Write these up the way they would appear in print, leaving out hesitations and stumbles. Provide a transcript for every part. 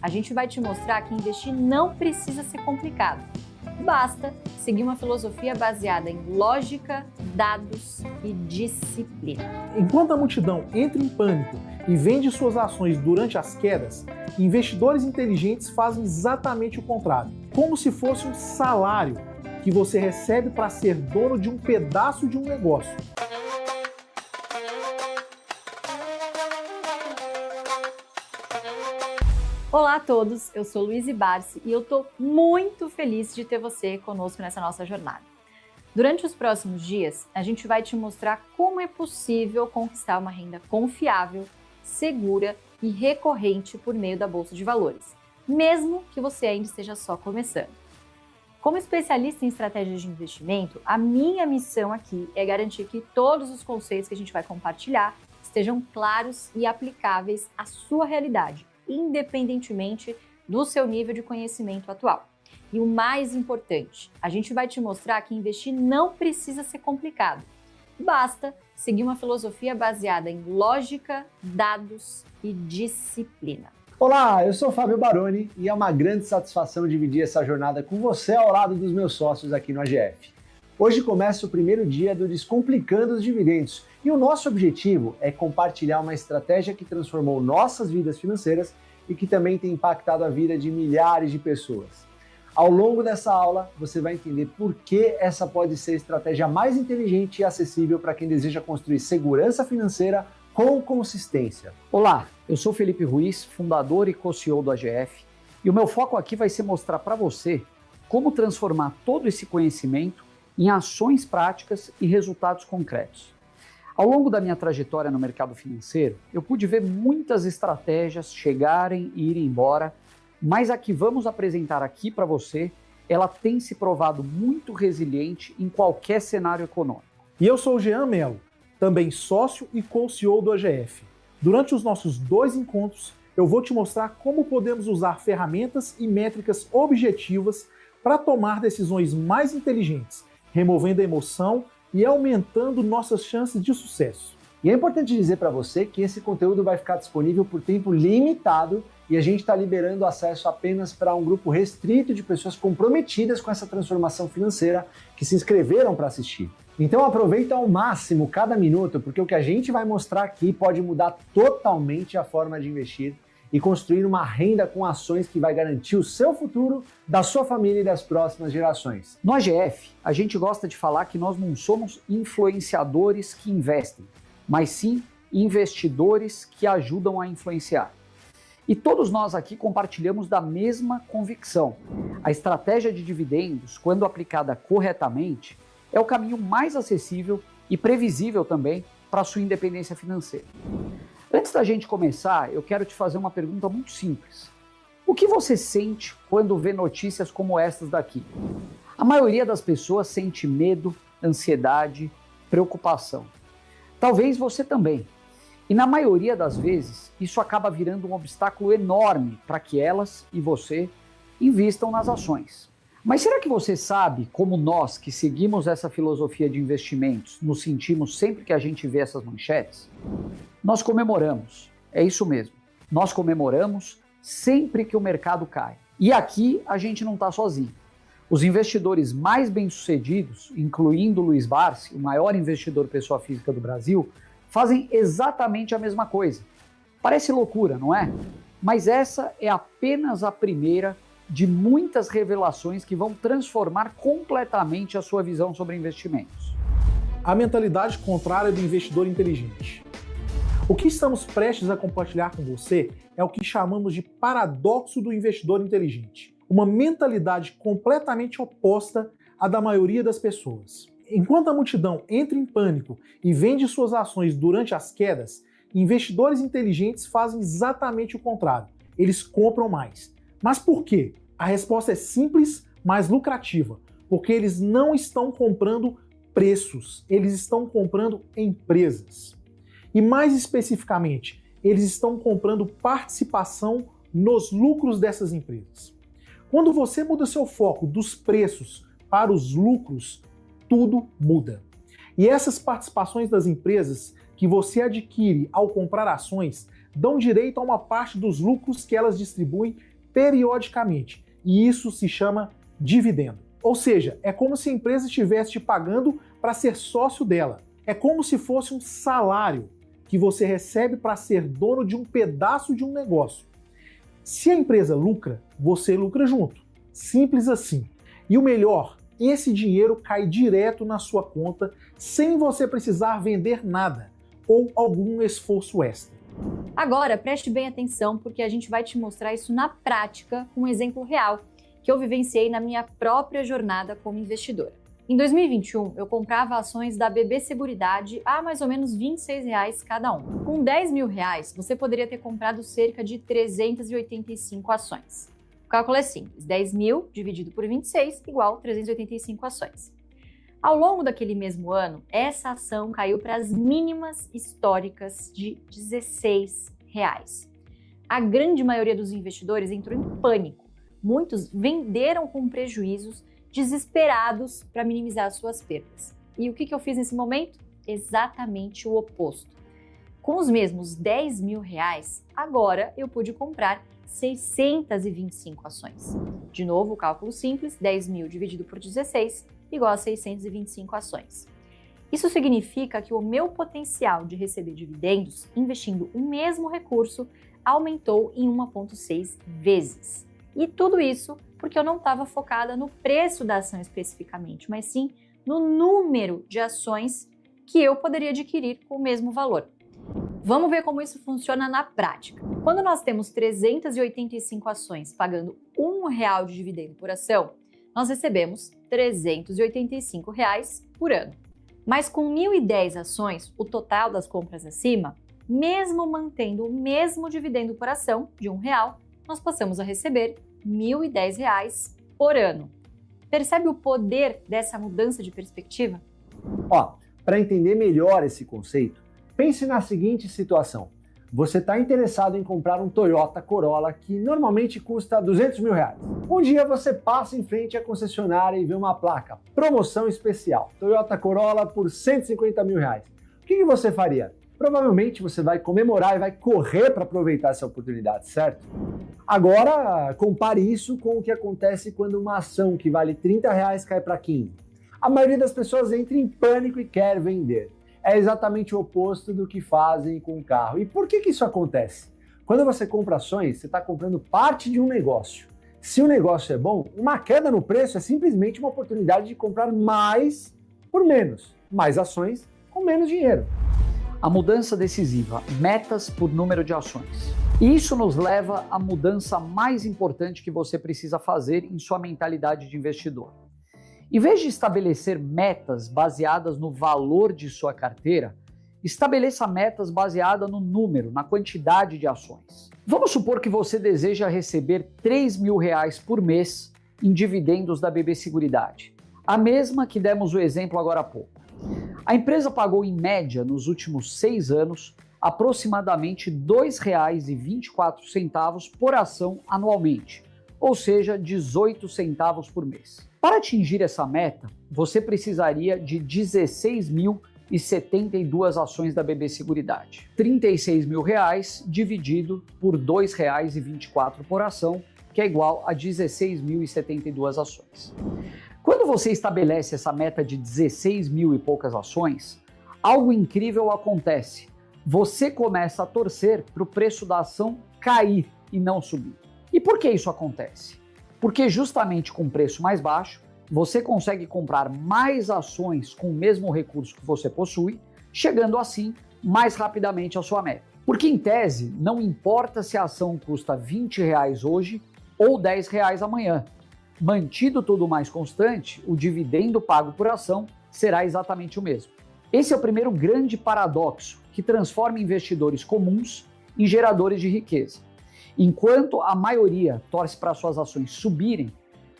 a gente vai te mostrar que investir não precisa ser complicado. Basta seguir uma filosofia baseada em lógica, dados e disciplina. Enquanto a multidão entra em pânico e vende suas ações durante as quedas, investidores inteligentes fazem exatamente o contrário, como se fosse um salário que você recebe para ser dono de um pedaço de um negócio. Olá a todos, eu sou Luíse Barsi e eu estou muito feliz de ter você conosco nessa nossa jornada. Durante os próximos dias, a gente vai te mostrar como é possível conquistar uma renda confiável, segura e recorrente por meio da Bolsa de Valores, mesmo que você ainda esteja só começando. Como especialista em estratégias de investimento, a minha missão aqui é garantir que todos os conceitos que a gente vai compartilhar estejam claros e aplicáveis à sua realidade, independentemente do seu nível de conhecimento atual. E o mais importante, a gente vai te mostrar que investir não precisa ser complicado. Basta seguir uma filosofia baseada em lógica, dados e disciplina. Olá, eu sou o Fábio Baroni e é uma grande satisfação dividir essa jornada com você ao lado dos meus sócios aqui no AGF. Hoje começa o primeiro dia do Descomplicando os Dividendos e o nosso objetivo é compartilhar uma estratégia que transformou nossas vidas financeiras e que também tem impactado a vida de milhares de pessoas. Ao longo dessa aula, você vai entender por que essa pode ser a estratégia mais inteligente e acessível para quem deseja construir segurança financeira com consistência. Olá, eu sou Felipe Ruiz, fundador e co-CEO do AGF, e o meu foco aqui vai ser mostrar para você como transformar todo esse conhecimento em ações práticas e resultados concretos. Ao longo da minha trajetória no mercado financeiro, eu pude ver muitas estratégias chegarem e irem embora, mas a que vamos apresentar aqui para você, ela tem se provado muito resiliente em qualquer cenário econômico. E eu sou o Jean Mello, também sócio e co-CEO do AGF. Durante os nossos 2 encontros, eu vou te mostrar como podemos usar ferramentas e métricas objetivas para tomar decisões mais inteligentes, removendo a emoção e aumentando nossas chances de sucesso. E é importante dizer para você que esse conteúdo vai ficar disponível por tempo limitado e a gente está liberando acesso apenas para um grupo restrito de pessoas comprometidas com essa transformação financeira que se inscreveram para assistir. Então aproveita ao máximo cada minuto, porque o que a gente vai mostrar aqui pode mudar totalmente a forma de investir e construir uma renda com ações que vai garantir o seu futuro, da sua família e das próximas gerações. No AGF, a gente gosta de falar que nós não somos influenciadores que investem, mas sim investidores que ajudam a influenciar. E todos nós aqui compartilhamos da mesma convicção. A estratégia de dividendos, quando aplicada corretamente, é o caminho mais acessível e previsível também para a sua independência financeira. Antes da gente começar, eu quero te fazer uma pergunta muito simples. O que você sente quando vê notícias como estas daqui? A maioria das pessoas sente medo, ansiedade, preocupação. Talvez você também. E na maioria das vezes, isso acaba virando um obstáculo enorme para que elas e você invistam nas ações. Mas será que você sabe como nós que seguimos essa filosofia de investimentos nos sentimos sempre que a gente vê essas manchetes? Nós comemoramos, é isso mesmo. Nós comemoramos sempre que o mercado cai. E aqui a gente não está sozinho. Os investidores mais bem-sucedidos, incluindo o Luiz Barsi, o maior investidor pessoa física do Brasil, fazem exatamente a mesma coisa. Parece loucura, não é? Mas essa é apenas a primeira de muitas revelações que vão transformar completamente a sua visão sobre investimentos. A mentalidade contrária do investidor inteligente. O que estamos prestes a compartilhar com você é o que chamamos de paradoxo do investidor inteligente. Uma mentalidade completamente oposta à da maioria das pessoas. Enquanto a multidão entra em pânico e vende suas ações durante as quedas, investidores inteligentes fazem exatamente o contrário. Eles compram mais. Mas por quê? A resposta é simples, mas lucrativa. Porque eles não estão comprando preços, eles estão comprando empresas. E mais especificamente, eles estão comprando participação nos lucros dessas empresas. Quando você muda seu foco dos preços para os lucros, tudo muda. E essas participações das empresas que você adquire ao comprar ações dão direito a uma parte dos lucros que elas distribuem periodicamente, e isso se chama dividendo. Ou seja, é como se a empresa estivesse te pagando para ser sócio dela. É como se fosse um salário que você recebe para ser dono de um pedaço de um negócio. Se a empresa lucra, você lucra junto. Simples assim. E o melhor, esse dinheiro cai direto na sua conta sem você precisar vender nada ou algum esforço extra. Agora, preste bem atenção porque a gente vai te mostrar isso na prática com um exemplo real que eu vivenciei na minha própria jornada como investidora. Em 2021, eu comprava ações da BB Seguridade a mais ou menos R$ 26 cada um. Com R$ 10.000, você poderia ter comprado cerca de 385 ações. O cálculo é simples, 10.000 dividido por 26 igual 385 ações. Ao longo daquele mesmo ano, essa ação caiu para as mínimas históricas de R$ 16. A grande maioria dos investidores entrou em pânico. Muitos venderam com prejuízos, desesperados para minimizar suas perdas. E o que eu fiz nesse momento? Exatamente o oposto. Com os mesmos R$ 10.000, agora eu pude comprar 625 ações. De novo, o cálculo simples, 10.000 dividido por 16 igual a 625 ações. Isso significa que o meu potencial de receber dividendos investindo o mesmo recurso aumentou em 1,6 vezes. E tudo isso porque eu não estava focada no preço da ação especificamente, mas sim no número de ações que eu poderia adquirir com o mesmo valor. Vamos ver como isso funciona na prática. Quando nós temos 385 ações pagando R$ 1 de dividendo por ação, nós recebemos R$ 385 por ano. Mas com 1.010 ações, o total das compras acima, mesmo mantendo o mesmo dividendo por ação de R$ 1, nós passamos a receber R$ 1.010 por ano. Percebe o poder dessa mudança de perspectiva? Para entender melhor esse conceito, pense na seguinte situação. Você está interessado em comprar um Toyota Corolla que normalmente custa R$ 200 mil. Um dia você passa em frente à concessionária e vê uma placa, promoção especial, Toyota Corolla por R$ 150 mil. O que você faria? Provavelmente você vai comemorar e vai correr para aproveitar essa oportunidade, certo? Agora, compare isso com o que acontece quando uma ação que vale R$ 30 cai para 15. A maioria das pessoas entra em pânico e quer vender. É exatamente o oposto do que fazem com o carro. E por que isso acontece? Quando você compra ações, você está comprando parte de um negócio. Se o negócio é bom, uma queda no preço é simplesmente uma oportunidade de comprar mais por menos. Mais ações com menos dinheiro. A mudança decisiva, metas por número de ações. E isso nos leva à mudança mais importante que você precisa fazer em sua mentalidade de investidor. Em vez de estabelecer metas baseadas no valor de sua carteira, estabeleça metas baseadas no número, na quantidade de ações. Vamos supor que você deseja receber R$ 3 mil por mês em dividendos da BB Seguridade, a mesma que demos o exemplo agora há pouco. A empresa pagou em média nos últimos 6 anos aproximadamente R$ 2,24 por ação anualmente, ou seja, 18 centavos por mês. Para atingir essa meta, você precisaria de 16.072 ações da BB Seguridade. R$ 36 mil dividido por R$ 2,24 por ação, que é igual a 16.072 ações. Quando você estabelece essa meta de 16 mil e poucas ações, algo incrível acontece. Você começa a torcer para o preço da ação cair e não subir. E por que isso acontece? Porque justamente com preço mais baixo, você consegue comprar mais ações com o mesmo recurso que você possui, chegando assim mais rapidamente à sua meta. Porque em tese, não importa se a ação custa R$ 20 hoje ou R$ 10 amanhã. Mantido tudo mais constante, o dividendo pago por ação será exatamente o mesmo. Esse é o primeiro grande paradoxo que transforma investidores comuns em geradores de riqueza. Enquanto a maioria torce para suas ações subirem,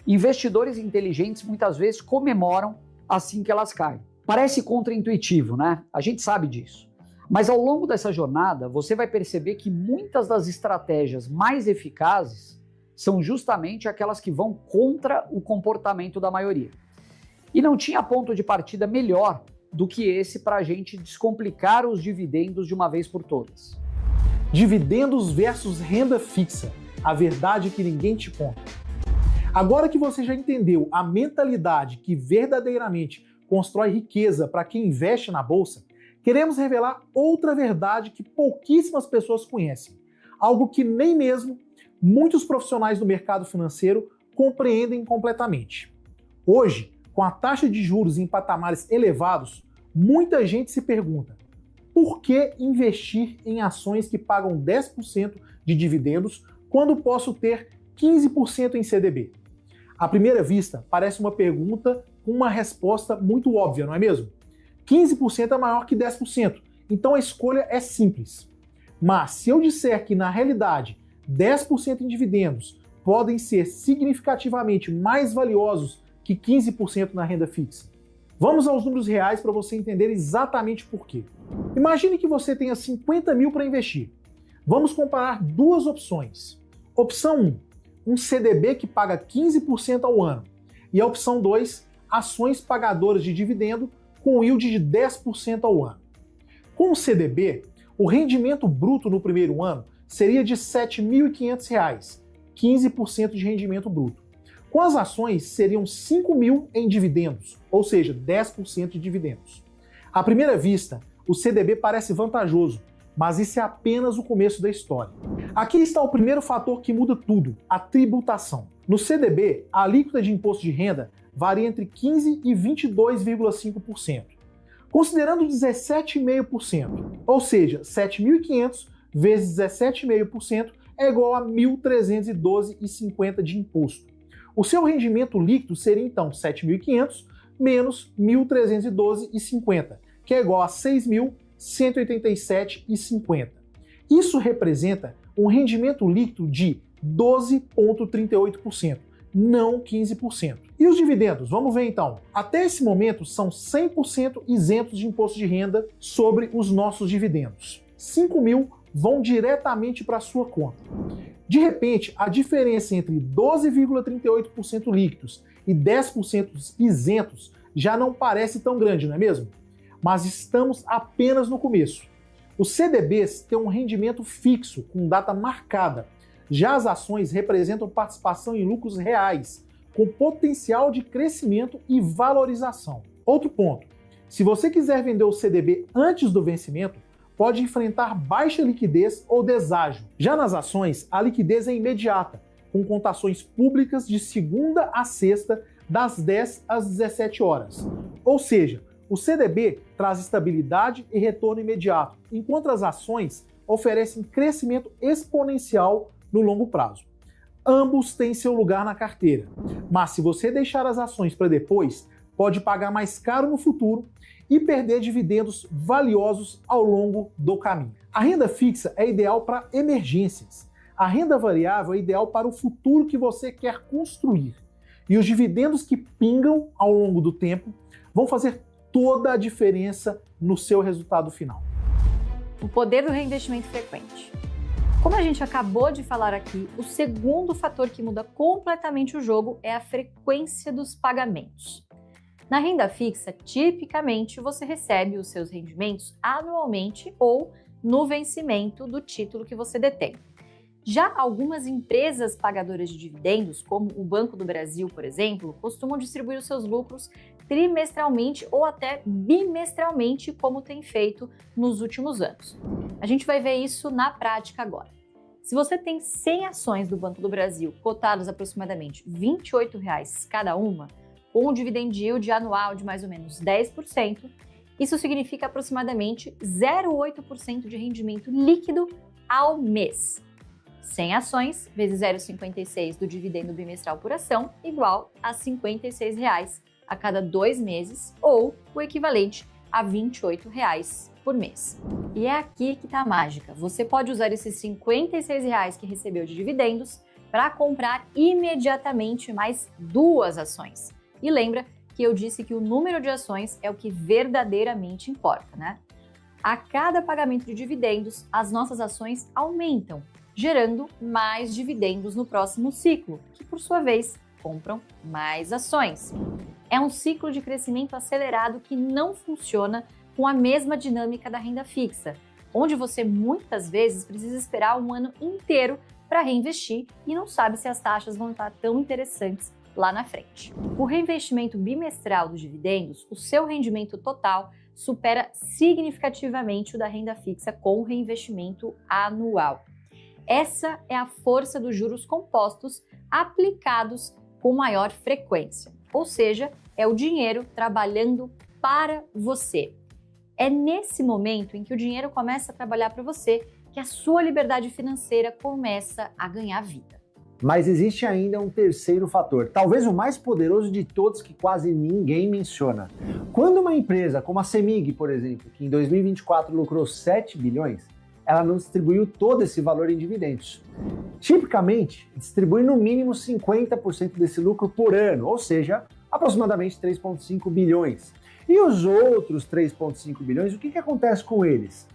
investidores inteligentes muitas vezes comemoram assim que elas caem. Parece contraintuitivo, né? A gente sabe disso. Mas ao longo dessa jornada, você vai perceber que muitas das estratégias mais eficazes são justamente aquelas que vão contra o comportamento da maioria. E não tinha ponto de partida melhor do que esse para a gente descomplicar os dividendos de uma vez por todas. Dividendos versus renda fixa. a verdade que ninguém te conta. Agora que você já entendeu a mentalidade que verdadeiramente constrói riqueza para quem investe na bolsa, queremos revelar outra verdade que pouquíssimas pessoas conhecem, algo que nem mesmo muitos profissionais do mercado financeiro compreendem completamente. Hoje, com a taxa de juros em patamares elevados, muita gente se pergunta: por que investir em ações que pagam 10% de dividendos quando posso ter 15% em CDB? À primeira vista, parece uma pergunta com uma resposta muito óbvia, não é mesmo? 15% é maior que 10%, então a escolha é simples. Mas se eu disser que, na realidade, 10% em dividendos podem ser significativamente mais valiosos que 15% na renda fixa, vamos aos números reais para você entender exatamente por quê. Imagine que você tenha 50 mil para investir. Vamos comparar duas opções. Opção 1, um CDB que paga 15% ao ano. E a opção 2, ações pagadoras de dividendo com yield de 10% ao ano. Com o CDB, o rendimento bruto no primeiro ano seria de R$ 7.500, 15% de rendimento bruto. Com as ações, seriam 5 mil em dividendos, ou seja, 10% de dividendos. À primeira vista, o CDB parece vantajoso, mas isso é apenas o começo da história. Aqui está o primeiro fator que muda tudo, a tributação. No CDB, a alíquota de imposto de renda varia entre 15% e 22,5%, considerando 17,5%, ou seja, 7.500 vezes 17,5% é igual a 1.312,50 de imposto. O seu rendimento líquido seria então 7.500 menos 1.312,50, que é igual a 6.187,50. Isso representa um rendimento líquido de 12,38%, não 15%. E os dividendos? Vamos ver então. Até esse momento são 100% isentos de imposto de renda sobre os nossos dividendos. 5 mil vão diretamente para a sua conta. De repente, a diferença entre 12,38% líquidos e 10% isentos já não parece tão grande, não é mesmo? Mas estamos apenas no começo. Os CDBs têm um rendimento fixo, com data marcada. Já as ações representam participação em lucros reais, com potencial de crescimento e valorização. Outro ponto: se você quiser vender o CDB antes do vencimento, pode enfrentar baixa liquidez ou deságio. Já nas ações, a liquidez é imediata, com cotações públicas de segunda a sexta, das 10 às 17 horas. Ou seja, o CDB traz estabilidade e retorno imediato, enquanto as ações oferecem crescimento exponencial no longo prazo. Ambos têm seu lugar na carteira, mas se você deixar as ações para depois, pode pagar mais caro no futuro e perder dividendos valiosos ao longo do caminho. A renda fixa é ideal para emergências. A renda variável é ideal para o futuro que você quer construir. E os dividendos que pingam ao longo do tempo vão fazer toda a diferença no seu resultado final. O poder do reinvestimento frequente. Como a gente acabou de falar aqui, o segundo fator que muda completamente o jogo é a frequência dos pagamentos. Na renda fixa, tipicamente você recebe os seus rendimentos anualmente ou no vencimento do título que você detém. Já algumas empresas pagadoras de dividendos, como o Banco do Brasil, por exemplo, costumam distribuir os seus lucros trimestralmente ou até bimestralmente, como tem feito nos últimos anos. A gente vai ver isso na prática agora. Se você tem 100 ações do Banco do Brasil cotadas aproximadamente R$ 28 cada uma, com um dividend yield anual de mais ou menos 10%, isso significa aproximadamente 0,8% de rendimento líquido ao mês. 100 ações vezes 0,56 do dividendo bimestral por ação, igual a R$ 56 a cada 2 meses, ou o equivalente a R$ 28 por mês. E é aqui que está a mágica. Você pode usar esses R$ 56 que recebeu de dividendos para comprar imediatamente mais 2 ações. E lembra que eu disse que o número de ações é o que verdadeiramente importa, né? A cada pagamento de dividendos, as nossas ações aumentam, gerando mais dividendos no próximo ciclo, que por sua vez compram mais ações. É um ciclo de crescimento acelerado que não funciona com a mesma dinâmica da renda fixa, onde você muitas vezes precisa esperar um ano inteiro para reinvestir e não sabe se as taxas vão estar tão interessantes lá na frente. O reinvestimento bimestral dos dividendos, o seu rendimento total supera significativamente o da renda fixa com o reinvestimento anual. Essa é a força dos juros compostos aplicados com maior frequência, ou seja, é o dinheiro trabalhando para você. É nesse momento em que o dinheiro começa a trabalhar para você que a sua liberdade financeira começa a ganhar vida. Mas existe ainda um terceiro fator, talvez o mais poderoso de todos que quase ninguém menciona. Quando uma empresa como a CEMIG, por exemplo, que em 2024 lucrou 7 bilhões, ela não distribuiu todo esse valor em dividendos. Tipicamente, distribui no mínimo 50% desse lucro por ano, ou seja, aproximadamente 3,5 bilhões. E os outros 3,5 bilhões, o que acontece com eles?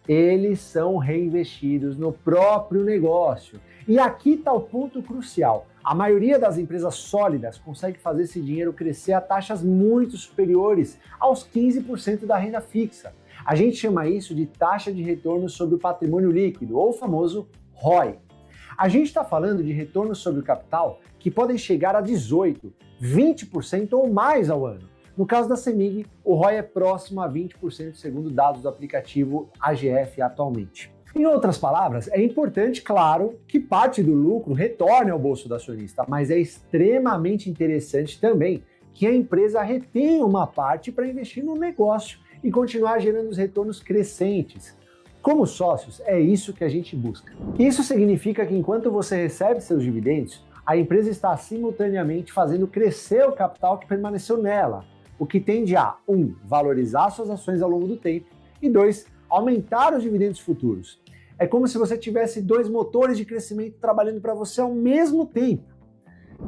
Eles são reinvestidos no próprio negócio. E aqui está o ponto crucial. A maioria das empresas sólidas consegue fazer esse dinheiro crescer a taxas muito superiores aos 15% da renda fixa. A gente chama isso de taxa de retorno sobre o patrimônio líquido, ou o famoso ROI. A gente está falando de retornos sobre o capital que podem chegar a 18%, 20% ou mais ao ano. No caso da CEMIG, o ROI é próximo a 20%, segundo dados do aplicativo AGF atualmente. Em outras palavras, é importante, claro, que parte do lucro retorne ao bolso do acionista, mas é extremamente interessante também que a empresa retenha uma parte para investir no negócio e continuar gerando os retornos crescentes. Como sócios, é isso que a gente busca. Isso significa que enquanto você recebe seus dividendos, a empresa está simultaneamente fazendo crescer o capital que permaneceu nela, o que tende a 1. Valorizar suas ações ao longo do tempo e 2. Aumentar os dividendos futuros. É como se você tivesse dois motores de crescimento trabalhando para você ao mesmo tempo.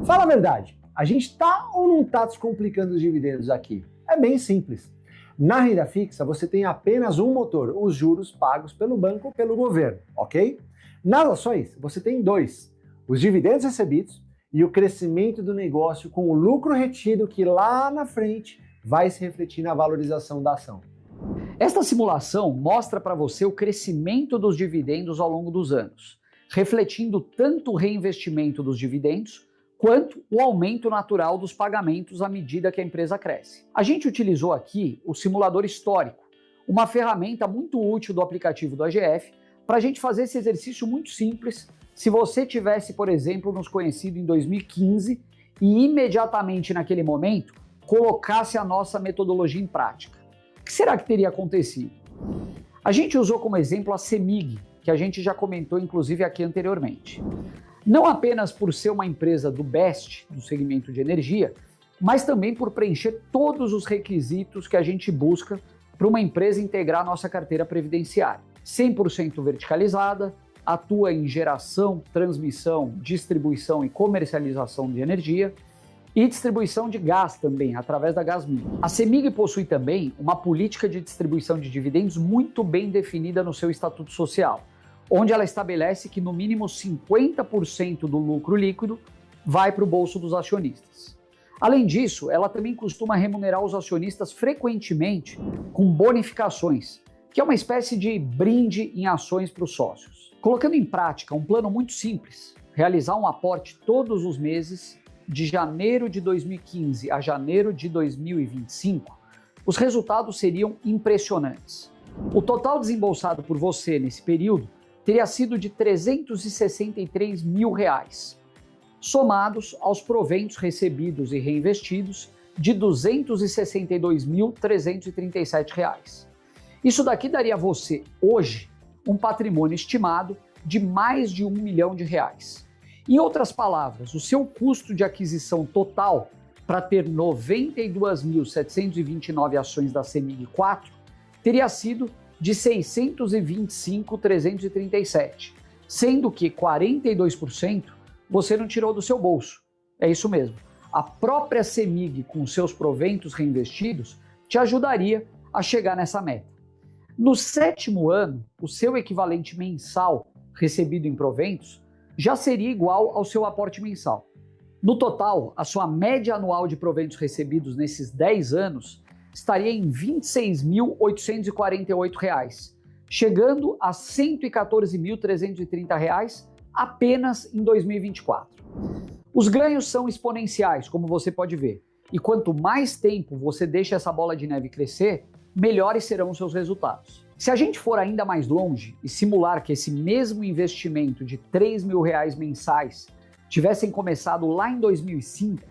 Fala a verdade, a gente está ou não está descomplicando os dividendos aqui? É bem simples. Na renda fixa, você tem apenas um motor, os juros pagos pelo banco ou pelo governo, ok? Nas ações, você tem dois, os dividendos recebidos e o crescimento do negócio com o lucro retido que lá na frente vai se refletir na valorização da ação. Esta simulação mostra para você o crescimento dos dividendos ao longo dos anos, refletindo tanto o reinvestimento dos dividendos quanto o aumento natural dos pagamentos à medida que a empresa cresce. A gente utilizou aqui o simulador histórico, uma ferramenta muito útil do aplicativo do AGF, para a gente fazer esse exercício muito simples se você tivesse, por exemplo, nos conhecido em 2015 e imediatamente naquele momento colocasse a nossa metodologia em prática. O que será que teria acontecido? A gente usou como exemplo a CEMIG, que a gente já comentou inclusive aqui anteriormente. Não apenas por ser uma empresa do BEST, do segmento de energia, mas também por preencher todos os requisitos que a gente busca para uma empresa integrar a nossa carteira previdenciária. 100% verticalizada, atua em geração, transmissão, distribuição e comercialização de energia e distribuição de gás também, através da Gasmig. A CEMIG possui também uma política de distribuição de dividendos muito bem definida no seu estatuto social, onde ela estabelece que no mínimo 50% do lucro líquido vai para o bolso dos acionistas. Além disso, ela também costuma remunerar os acionistas frequentemente com bonificações, que é uma espécie de brinde em ações para os sócios. Colocando em prática um plano muito simples, realizar um aporte todos os meses de janeiro de 2015 a janeiro de 2025, os resultados seriam impressionantes. O total desembolsado por você nesse período teria sido de R$ 363 mil, somados aos proventos recebidos e reinvestidos de R$ 262.337. Isso daqui daria a você, hoje, um patrimônio estimado de mais de R$ 1 milhão. Em outras palavras, o seu custo de aquisição total para ter 92.729 ações da CEMIG 4 teria sido de R$ 625.337, sendo que 42% você não tirou do seu bolso. É isso mesmo. A própria CEMIG, com seus proventos reinvestidos, te ajudaria a chegar nessa meta. No 7º ano, o seu equivalente mensal recebido em proventos já seria igual ao seu aporte mensal. No total, a sua média anual de proventos recebidos nesses 10 anos estaria em R$ 26.848, chegando a R$ 114.330 apenas em 2024. Os ganhos são exponenciais, como você pode ver, e quanto mais tempo você deixa essa bola de neve crescer, melhores serão os seus resultados. Se a gente for ainda mais longe e simular que esse mesmo investimento de R$3.000 mensais tivessem começado lá em 2005,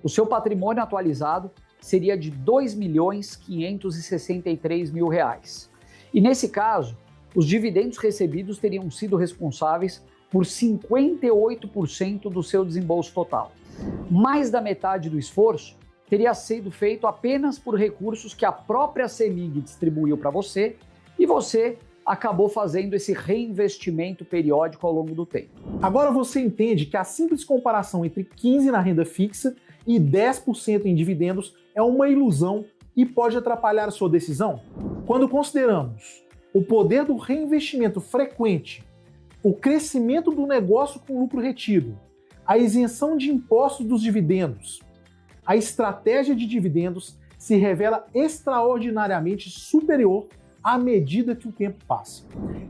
o seu patrimônio atualizado seria de R$2.563.000. E nesse caso, os dividendos recebidos teriam sido responsáveis por 58% do seu desembolso total. Mais da metade do esforço teria sido feito apenas por recursos que a própria CEMIG distribuiu para você e você acabou fazendo esse reinvestimento periódico ao longo do tempo. Agora você entende que a simples comparação entre 15% na renda fixa e 10% em dividendos é uma ilusão e pode atrapalhar a sua decisão? Quando consideramos o poder do reinvestimento frequente, o crescimento do negócio com lucro retido, a isenção de impostos dos dividendos, a estratégia de dividendos se revela extraordinariamente superior à medida que o tempo passa.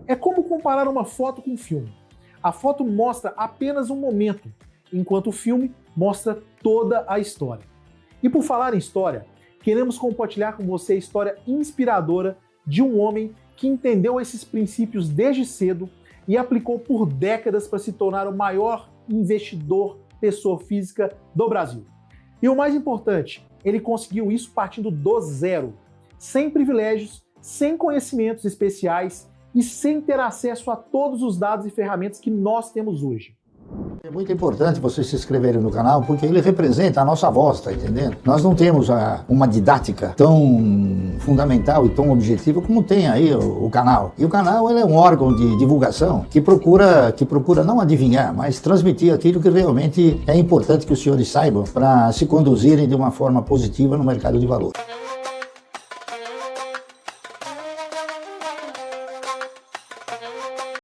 É como comparar uma foto com um filme. A foto mostra apenas um momento, enquanto o filme mostra toda a história. E por falar em história, queremos compartilhar com você a história inspiradora de um homem que entendeu esses princípios desde cedo e aplicou por décadas para se tornar o maior investidor pessoa física do Brasil. E o mais importante, ele conseguiu isso partindo do zero, sem privilégios, sem conhecimentos especiais e sem ter acesso a todos os dados e ferramentas que nós temos hoje. É muito importante vocês se inscreverem no canal, porque ele representa a nossa voz, tá entendendo? Nós não temos uma didática tão fundamental e tão objetiva como tem aí o canal. E o canal ele é um órgão de divulgação que procura não adivinhar, mas transmitir aquilo que realmente é importante que os senhores saibam para se conduzirem de uma forma positiva no mercado de valores.